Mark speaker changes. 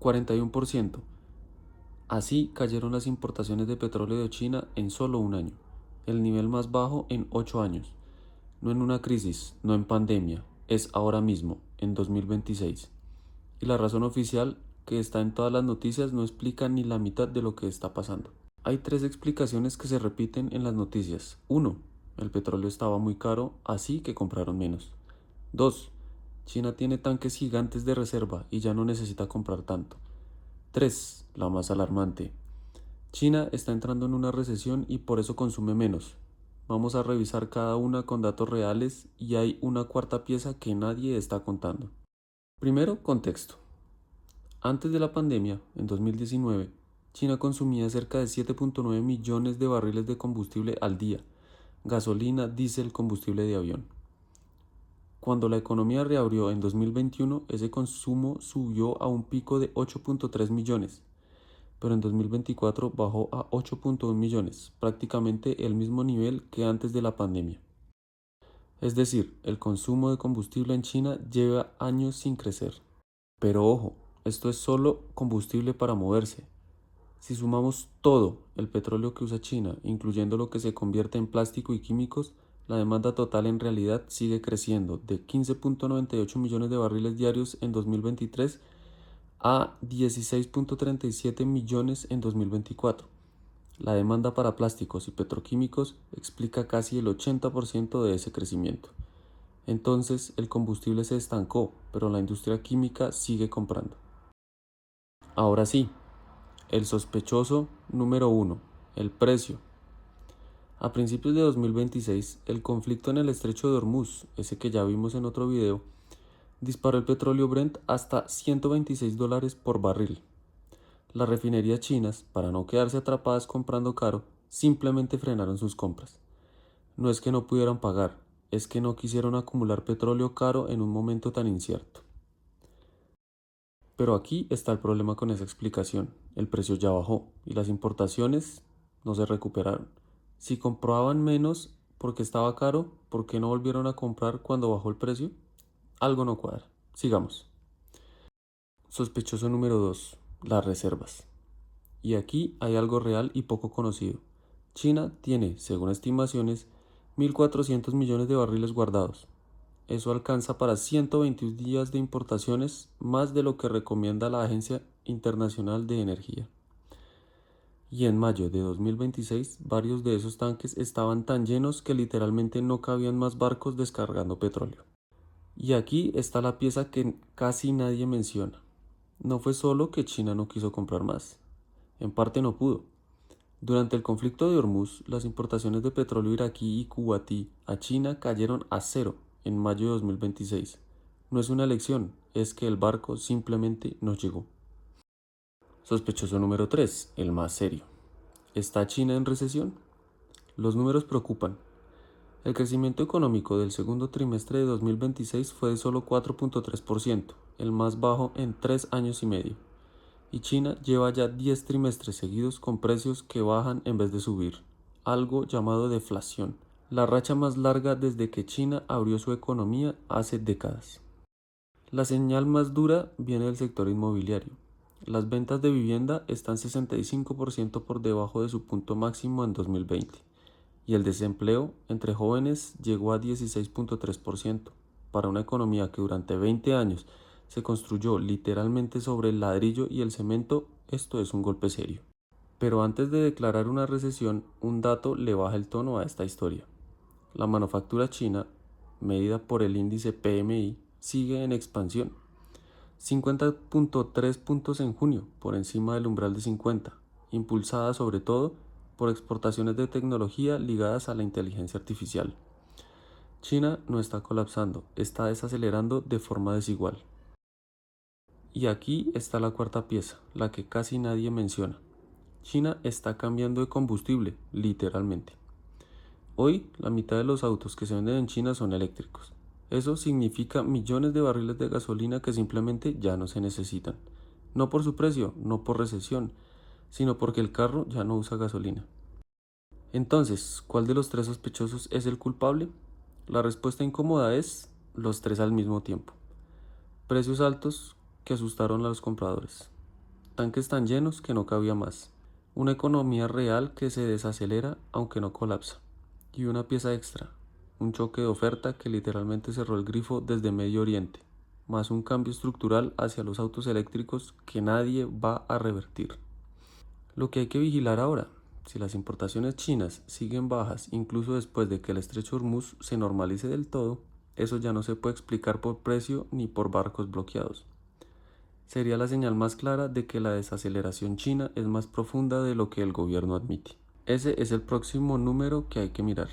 Speaker 1: 41%. Así cayeron las importaciones de petróleo de China en solo un año, el nivel más bajo en 8 años. No en una crisis, no en pandemia, es ahora mismo, en 2026. Y la razón oficial, que está en todas las noticias, no explica ni la mitad de lo que está pasando. Hay tres explicaciones que se repiten en las noticias. Uno, el petróleo estaba muy caro, así que compraron menos. 2, China tiene tanques gigantes de reserva y ya no necesita comprar tanto. 3, la más alarmante. China está entrando en una recesión y por eso consume menos. Vamos a revisar cada una con datos reales y hay una cuarta pieza que nadie está contando. Primero, contexto. Antes de la pandemia, en 2019, China consumía cerca de 7.9 millones de barriles de combustible al día, gasolina, diésel, combustible de avión. Cuando la economía reabrió en 2021, ese consumo subió a un pico de 8.3 millones, pero en 2024 bajó a 8.1 millones, prácticamente el mismo nivel que antes de la pandemia. Es decir, el consumo de combustible en China lleva años sin crecer. Pero ojo, esto es solo combustible para moverse. Si sumamos todo el petróleo que usa China, incluyendo lo que se convierte en plástico y químicos, la demanda total en realidad sigue creciendo de 15.98 millones de barriles diarios en 2023 a 16.37 millones en 2024. La demanda para plásticos y petroquímicos explica casi el 80% de ese crecimiento. Entonces el combustible se estancó, pero la industria química sigue comprando. Ahora sí, el sospechoso número uno, el precio. A principios de 2026, el conflicto en el estrecho de Hormuz, ese que ya vimos en otro video, disparó el petróleo Brent hasta $126 por barril. Las refinerías chinas, para no quedarse atrapadas comprando caro, simplemente frenaron sus compras. No es que no pudieran pagar, es que no quisieron acumular petróleo caro en un momento tan incierto. Pero aquí está el problema con esa explicación. El precio ya bajó y las importaciones no se recuperaron. Si compraban menos porque estaba caro, ¿por qué no volvieron a comprar cuando bajó el precio? Algo no cuadra. Sigamos. Sospechoso número 2. Las reservas. Y aquí hay algo real y poco conocido. China tiene, según estimaciones, 1.400 millones de barriles guardados. Eso alcanza para 121 días de importaciones, más de lo que recomienda la Agencia Internacional de Energía. Y en mayo de 2026, varios de esos tanques estaban tan llenos que literalmente no cabían más barcos descargando petróleo. Y aquí está la pieza que casi nadie menciona. No fue solo que China no quiso comprar más. En parte no pudo. Durante el conflicto de Hormuz, las importaciones de petróleo iraquí y cubatí a China cayeron a cero en mayo de 2026. No es una elección, es que el barco simplemente no llegó. Sospechoso número 3, el más serio. ¿Está China en recesión? Los números preocupan. El crecimiento económico del segundo trimestre de 2026 fue de solo 4.3%, el más bajo en 3 años y medio. Y China lleva ya 10 trimestres seguidos con precios que bajan en vez de subir, algo llamado deflación, la racha más larga desde que China abrió su economía hace décadas. La señal más dura viene del sector inmobiliario. Las ventas de vivienda están 65% por debajo de su punto máximo en 2020 y el desempleo entre jóvenes llegó a 16.3%. Para una economía que durante 20 años se construyó literalmente sobre el ladrillo y el cemento, esto es un golpe serio. Pero antes de declarar una recesión, un dato le baja el tono a esta historia. La manufactura china, medida por el índice PMI, sigue en expansión. 50.3 puntos en junio, por encima del umbral de 50, impulsada sobre todo por exportaciones de tecnología ligadas a la inteligencia artificial. China no está colapsando, está desacelerando de forma desigual. Y aquí está la cuarta pieza, la que casi nadie menciona. China está cambiando de combustible, literalmente. Hoy, la mitad de los autos que se venden en China son eléctricos. Eso significa millones de barriles de gasolina que simplemente ya no se necesitan. No por su precio, no por recesión, sino porque el carro ya no usa gasolina. Entonces, ¿cuál de los tres sospechosos es el culpable? La respuesta incómoda es los tres al mismo tiempo. Precios altos que asustaron a los compradores. tanques tan llenos que no cabía más, una economía real que se desacelera aunque no colapsa, y una pieza extra, un choque de oferta que literalmente cerró el grifo desde Medio Oriente, más un cambio estructural hacia los autos eléctricos que nadie va a revertir. Lo que hay que vigilar ahora, si las importaciones chinas siguen bajas incluso después de que el estrecho Hormuz se normalice del todo, eso ya no se puede explicar por precio ni por barcos bloqueados. Sería la señal más clara de que la desaceleración china es más profunda de lo que el gobierno admite. Ese es el próximo número que hay que mirar.